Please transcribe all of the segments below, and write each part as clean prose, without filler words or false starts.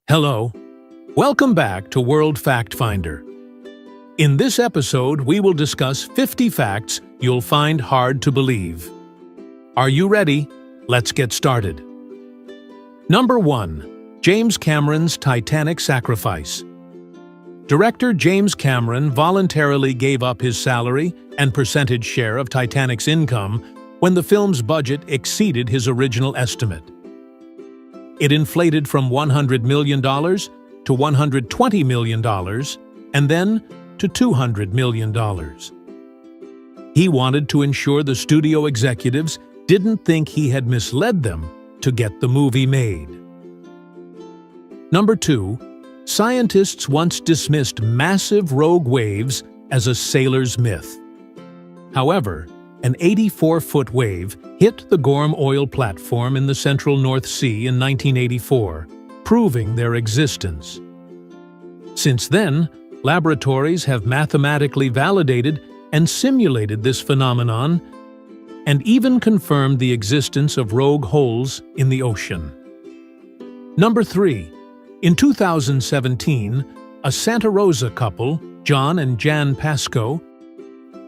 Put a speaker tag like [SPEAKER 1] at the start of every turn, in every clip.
[SPEAKER 1] Hello. Welcome back to World Fact Finder. In this episode, we will discuss 50 facts you'll find hard to believe. Are you ready? Let's get started. Number 1. James Cameron's Titanic sacrifice. Director James Cameron voluntarily gave up his salary and percentage share of Titanic's income when the film's budget exceeded his original estimate. It inflated from $100 million to $120 million and then to $200 million. He wanted to ensure the studio executives didn't think he had misled them to get the movie made. Number 2. Scientists once dismissed massive rogue waves as a sailor's myth. However, an 84-foot wave hit the Gorm oil platform in the central North Sea in 1984, proving their existence. Since then, laboratories have mathematically validated and simulated this phenomenon and even confirmed the existence of rogue holes in the ocean. Number 3. In 2017, a Santa Rosa couple, John and Jan Pascoe,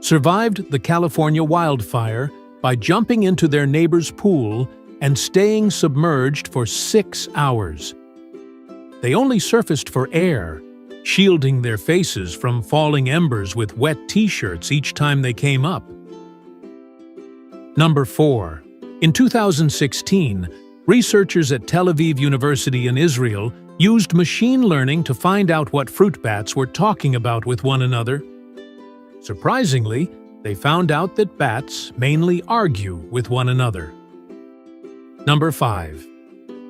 [SPEAKER 1] survived the California wildfire by jumping into their neighbor's pool and staying submerged for 6 hours. They only surfaced for air, shielding their faces from falling embers with wet t-shirts each time they came up. Number 4. In 2016, researchers at Tel Aviv University in Israel used machine learning to find out what fruit bats were talking about with one another. Surprisingly, they found out that bats mainly argue with one another. Number 5.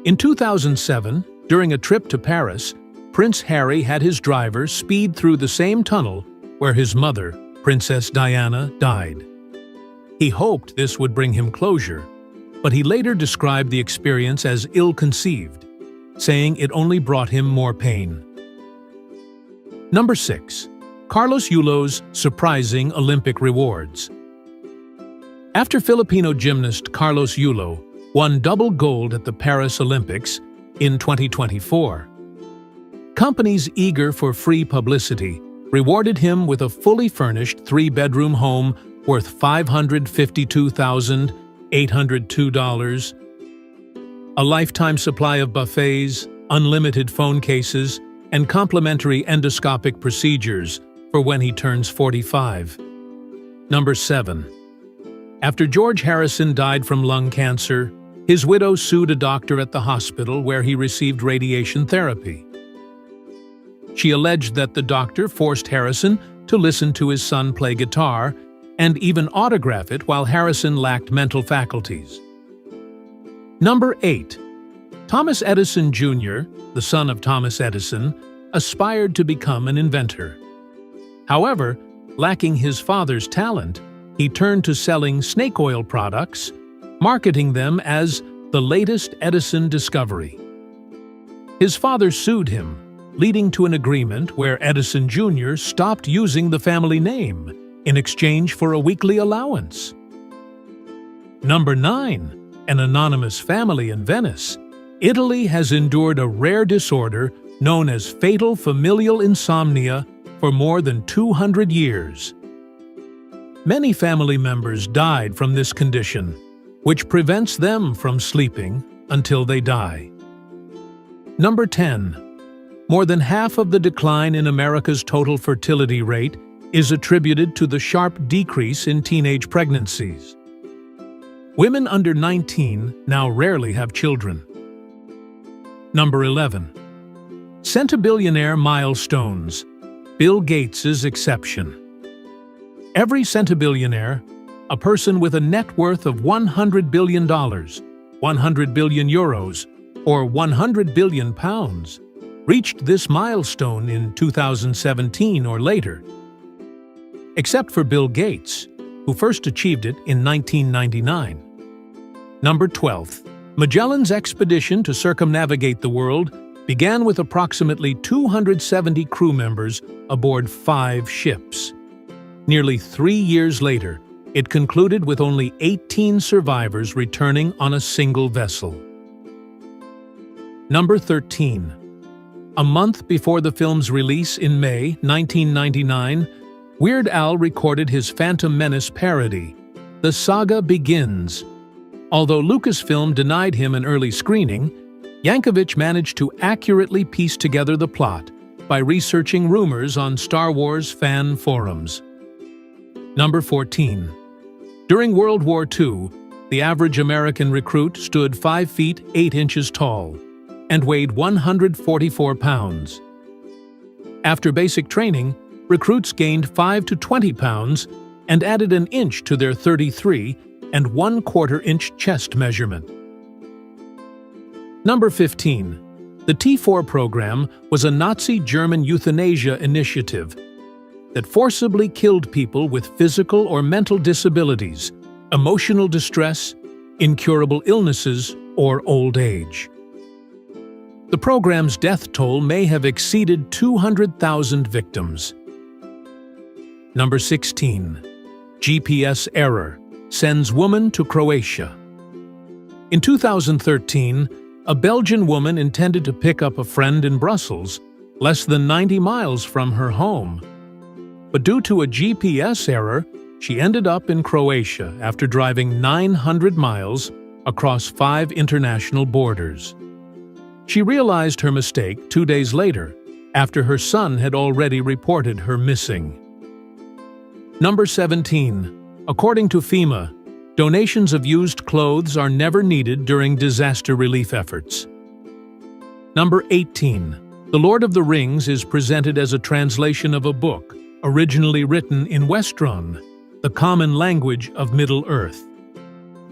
[SPEAKER 1] In 2007, during a trip to Paris, Prince Harry had his driver speed through the same tunnel where his mother, Princess Diana, died. He hoped this would bring him closure, but he later described the experience as ill-conceived, saying it only brought him more pain. Number 6. Carlos Yulo's surprising Olympic rewards. After Filipino gymnast Carlos Yulo won double gold at the Paris Olympics in 2024, companies eager for free publicity rewarded him with a fully furnished 3-bedroom home worth $552,802, a lifetime supply of buffets, unlimited phone cases, and complimentary endoscopic procedures for when he turns 45. Number 7. After George Harrison died from lung cancer, his widow sued a doctor at the hospital where he received radiation therapy. She alleged that the doctor forced Harrison to listen to his son play guitar and even autograph it while Harrison lacked mental faculties. Number 8. Thomas Edison Jr., the son of Thomas Edison, aspired to become an inventor. However, lacking his father's talent, he turned to selling snake oil products, marketing them as the latest Edison discovery. His father sued him, leading to an agreement where Edison Jr. stopped using the family name in exchange for a weekly allowance. Number 9. An anonymous family in Venice, Italy has endured a rare disorder known as fatal familial insomnia for more than 200 years. Many family members died from this condition, which prevents them from sleeping until they die. Number 10. More than half of the decline in America's total fertility rate is attributed to the sharp decrease in teenage pregnancies. Women under 19 now rarely have children. Number 11. Centibillionaire milestones. Bill Gates's exception. Every centibillionaire, a person with a net worth of $100 billion, 100 billion euros, or 100 billion pounds, reached this milestone in 2017 or later. Except for Bill Gates, who first achieved it in 1999. Number 12. Magellan's expedition to circumnavigate the world began with approximately 270 crew members aboard 5 ships. Nearly 3 years later, it concluded with only 18 survivors returning on a single vessel. Number 13. A month before the film's release in May 1999, Weird Al recorded his Phantom Menace parody, The Saga Begins. Although Lucasfilm denied him an early screening, Yankovic managed to accurately piece together the plot by researching rumors on Star Wars fan forums. Number 14. During World War II, the average American recruit stood 5 feet 8 inches tall and weighed 144 pounds. After basic training, recruits gained 5 to 20 pounds and added an inch to their 33 and 1/4 inch chest measurement. Number 15. The T4 program was a Nazi German euthanasia initiative that forcibly killed people with physical or mental disabilities, emotional distress, incurable illnesses, or old age. The program's death toll may have exceeded 200,000 victims. Number 16. GPS error sends woman to Croatia. In 2013, a Belgian woman intended to pick up a friend in Brussels, less than 90 miles from her home. But due to a GPS error, she ended up in Croatia after driving 900 miles across 5 international borders. She realized her mistake 2 days later, after her son had already reported her missing. Number 17. According to FEMA, donations of used clothes are never needed during disaster relief efforts. Number 18. The Lord of the Rings is presented as a translation of a book originally written in Westron, the common language of Middle-earth.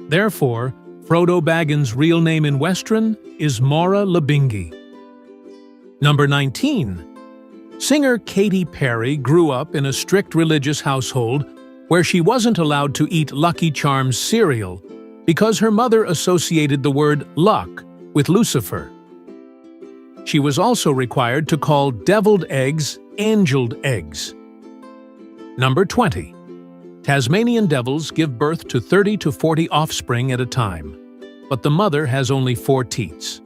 [SPEAKER 1] Therefore, Frodo Baggins' real name in Westron is Mora Labingi. Number 19. Singer Katy Perry grew up in a strict religious household where she wasn't allowed to eat Lucky Charms cereal because her mother associated the word luck with Lucifer. She was also required to call deviled eggs angeled eggs. Number 20. Tasmanian devils give birth to 30 to 40 offspring at a time, but the mother has only 4 teats.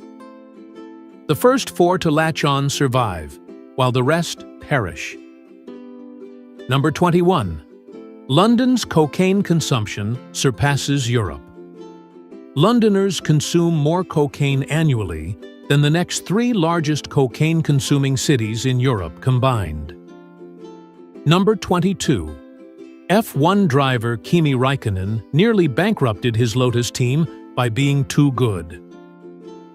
[SPEAKER 1] The first 4 to latch on survive, while the rest perish. Number 21. London's cocaine consumption surpasses Europe. Londoners consume more cocaine annually than the next 3 largest cocaine-consuming cities in Europe combined. Number 22. F1 driver Kimi Räikkönen nearly bankrupted his Lotus team by being too good.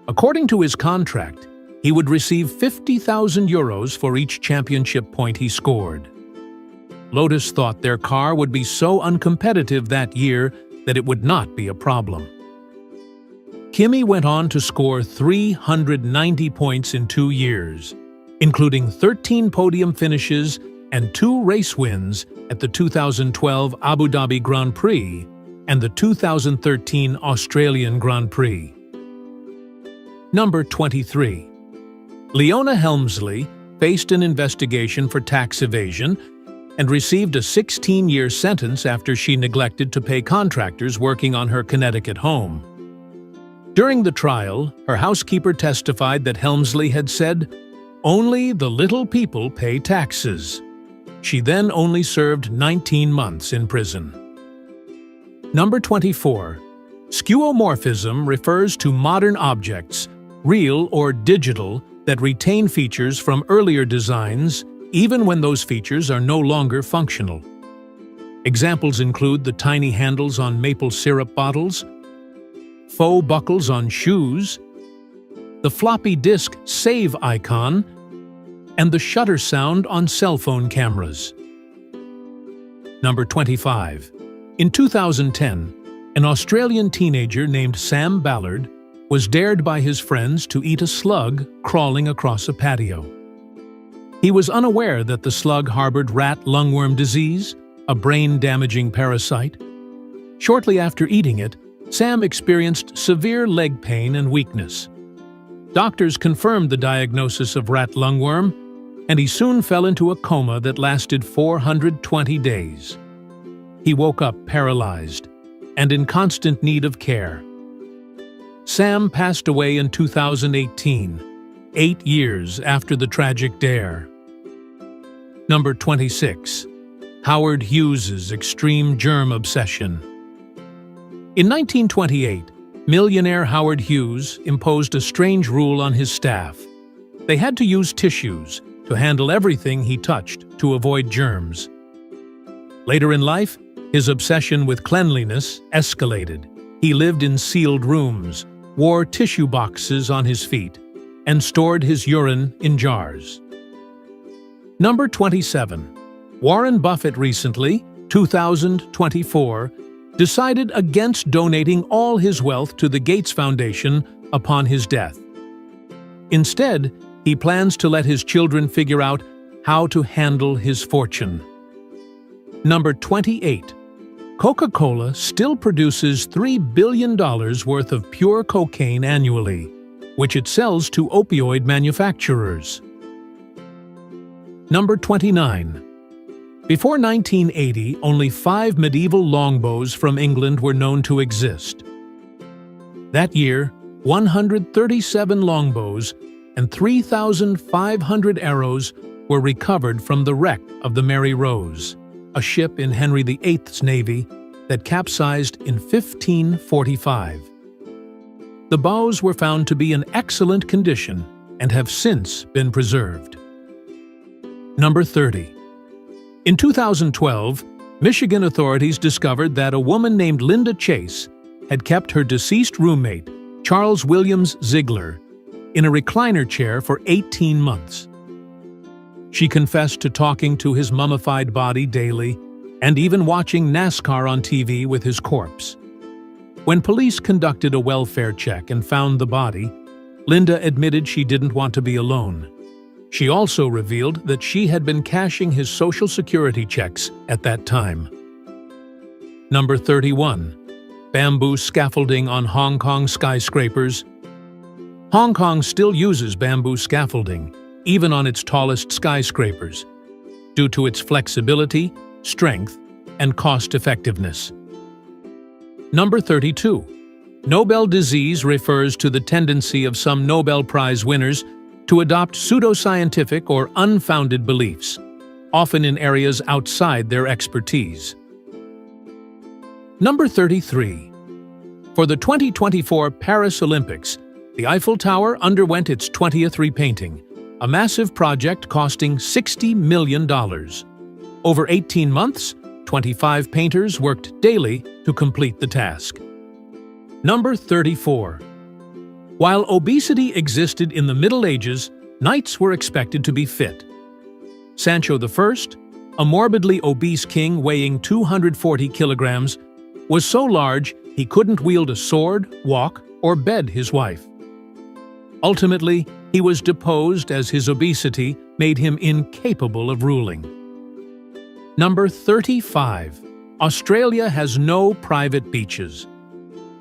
[SPEAKER 1] According to his contract, he would receive 50,000 euros for each championship point he scored. Lotus thought their car would be so uncompetitive that year that it would not be a problem. Kimi went on to score 390 points in 2 years, including 13 podium finishes and 2 race wins at the 2012 Abu Dhabi Grand Prix and the 2013 Australian Grand Prix. Number 23. Leona Helmsley faced an investigation for tax evasion and received a 16-year sentence after she neglected to pay contractors working on her Connecticut home. During the trial, her housekeeper testified that Helmsley had said, "Only the little people pay taxes." She then only served 19 months in prison. Number 24. Skeuomorphism refers to modern objects, real or digital, that retain features from earlier designs, even when those features are no longer functional. Examples include the tiny handles on maple syrup bottles, faux buckles on shoes, the floppy disk save icon, and the shutter sound on cell phone cameras. Number 25. In 2010, an Australian teenager named Sam Ballard was dared by his friends to eat a slug crawling across a patio. He was unaware that the slug harbored rat lungworm disease, a brain-damaging parasite. Shortly after eating it, Sam experienced severe leg pain and weakness. Doctors confirmed the diagnosis of rat lungworm, and he soon fell into a coma that lasted 420 days. He woke up paralyzed and in constant need of care. Sam passed away in 2018, 8 years after the tragic dare. Number 26. Howard Hughes's extreme germ obsession. In 1928, millionaire Howard Hughes imposed a strange rule on his staff. They had to use tissues to handle everything he touched to avoid germs. Later in life, his obsession with cleanliness escalated. He lived in sealed rooms, wore tissue boxes on his feet, and stored his urine in jars. Number 27. Warren Buffett recently, 2024, decided against donating all his wealth to the Gates Foundation upon his death. Instead, he plans to let his children figure out how to handle his fortune. Number 28. Coca-Cola still produces $3 billion worth of pure cocaine annually, which it sells to opioid manufacturers. Number 29. Before 1980, only 5 medieval longbows from England were known to exist. That year, 137 longbows and 3,500 arrows were recovered from the wreck of the Mary Rose, a ship in Henry VIII's navy that capsized in 1545. The bows were found to be in excellent condition and have since been preserved. Number 30. In 2012, Michigan authorities discovered that a woman named Linda Chase had kept her deceased roommate, Charles Williams Ziegler, in a recliner chair for 18 months. She confessed to talking to his mummified body daily and even watching NASCAR on TV with his corpse. When police conducted a welfare check and found the body, Linda admitted she didn't want to be alone. She also revealed that she had been cashing his Social Security checks at that time. Number 31. Bamboo scaffolding on Hong Kong skyscrapers. Hong Kong still uses bamboo scaffolding, even on its tallest skyscrapers, due to its flexibility, strength, and cost-effectiveness. Number 32. Nobel disease refers to the tendency of some Nobel Prize winners to adopt pseudoscientific or unfounded beliefs, often in areas outside their expertise. Number 33. For the 2024 Paris Olympics, the Eiffel Tower underwent its 20th repainting, a massive project costing $60 million. Over 18 months, 25 painters worked daily to complete the task. Number 34. While obesity existed in the Middle Ages, knights were expected to be fit. Sancho I, a morbidly obese king weighing 240 kilograms, was so large he couldn't wield a sword, walk, or bed his wife. Ultimately, he was deposed as his obesity made him incapable of ruling. Number 35. Australia has no private beaches.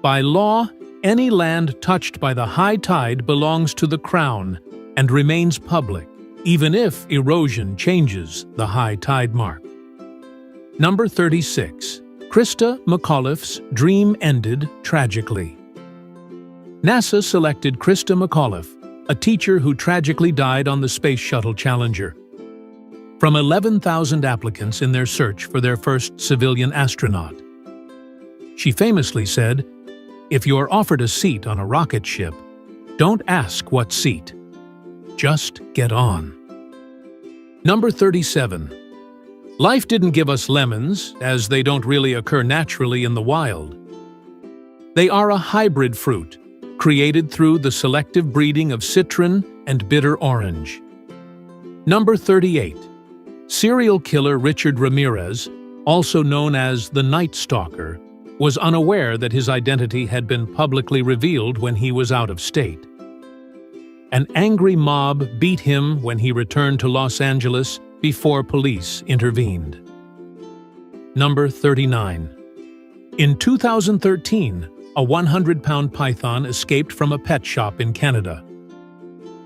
[SPEAKER 1] By law, any land touched by the high tide belongs to the Crown and remains public, even if erosion changes the high tide mark. Number 36. Krista McAuliffe's dream ended tragically. NASA selected Krista McAuliffe, a teacher who tragically died on the Space Shuttle Challenger. From 11,000 applicants in their search for their first civilian astronaut. She famously said, "If you're offered a seat on a rocket ship, don't ask what seat. Just get on." Number 37. Life didn't give us lemons, as they don't really occur naturally in the wild. They are a hybrid fruit, created through the selective breeding of citron and bitter orange. Number 38. Serial killer Richard Ramirez, also known as the Night Stalker, was unaware that his identity had been publicly revealed when he was out of state. An angry mob beat him when he returned to Los Angeles before police intervened. Number 39. In 2013, a 100-pound python escaped from a pet shop in Canada,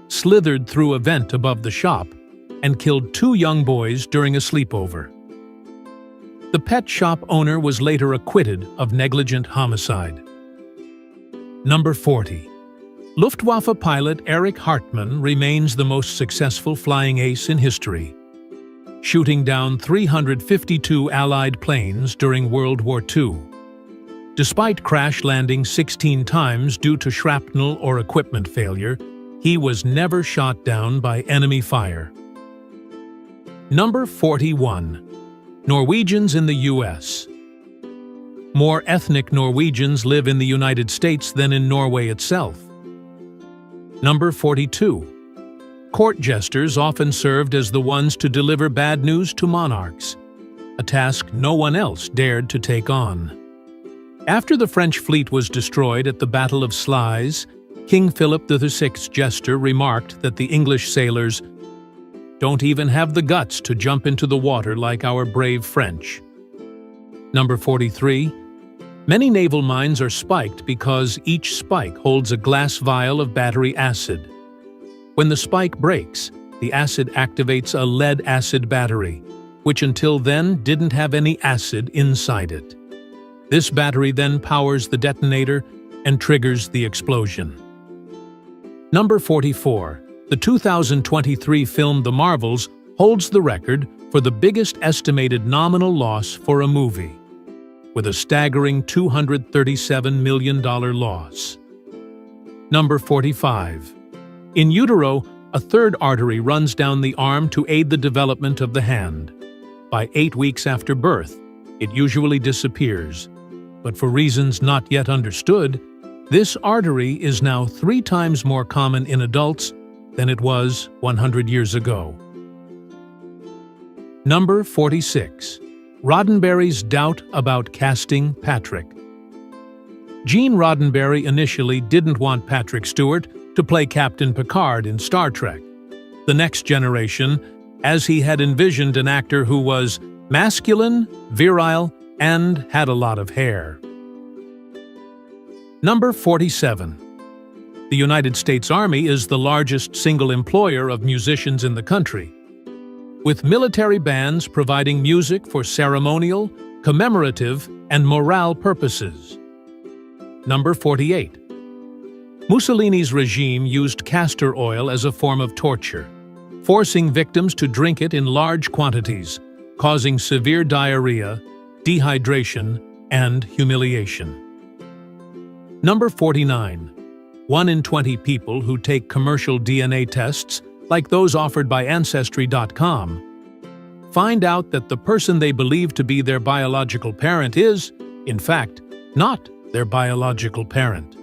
[SPEAKER 1] slithered through a vent above the shop, and killed 2 young boys during a sleepover. The pet shop owner was later acquitted of negligent homicide. Number 40. Luftwaffe pilot Erich Hartmann remains the most successful flying ace in history, shooting down 352 Allied planes during World War II. Despite crash landing 16 times due to shrapnel or equipment failure, he was never shot down by enemy fire. Number 41. Norwegians in the U.S. More ethnic Norwegians live in the United States than in Norway itself. Number 42. Court jesters often served as the ones to deliver bad news to monarchs, a task no one else dared to take on. After the French fleet was destroyed at the Battle of Sluys, King Philip VI's jester remarked that the English sailors don't even have the guts to jump into the water like our brave French. Number 43. Many naval mines are spiked because each spike holds a glass vial of battery acid. When the spike breaks, the acid activates a lead-acid battery, which until then didn't have any acid inside it. This battery then powers the detonator and triggers the explosion. Number 44. The 2023 film The Marvels holds the record for the biggest estimated nominal loss for a movie, with a staggering $237 million loss. Number 45. In utero, a third artery runs down the arm to aid the development of the hand. By 8 weeks after birth, it usually disappears, but for reasons not yet understood, this artery is now 3 times more common in adults than it was 100 years ago. Number 46. Roddenberry's doubt about casting Patrick. Gene Roddenberry initially didn't want Patrick Stewart to play Captain Picard in Star Trek: The Next Generation, as he had envisioned an actor who was masculine, virile, and had a lot of hair. Number 47. The United States Army is the largest single employer of musicians in the country, with military bands providing music for ceremonial, commemorative, and morale purposes. Number 48. Mussolini's regime used castor oil as a form of torture, forcing victims to drink it in large quantities, causing severe diarrhea, dehydration, and humiliation. Number 49. 1 in 20 people who take commercial DNA tests, like those offered by Ancestry.com, find out that the person they believe to be their biological parent is, in fact, not their biological parent.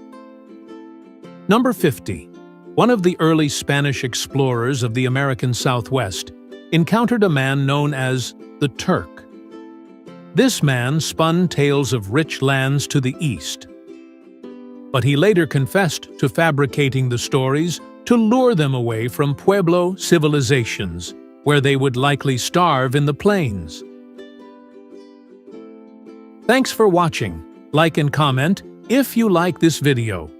[SPEAKER 1] Number 50. One of the early Spanish explorers of the American Southwest encountered a man known as the Turk. This man spun tales of rich lands to the east, but he later confessed to fabricating the stories to lure them away from Pueblo civilizations, where they would likely starve in the plains. Thanks for watching. Like and comment if you like this video.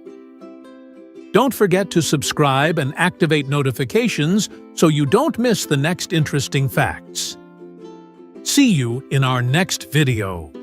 [SPEAKER 1] Don't forget to subscribe and activate notifications so you don't miss the next interesting facts. See you in our next video.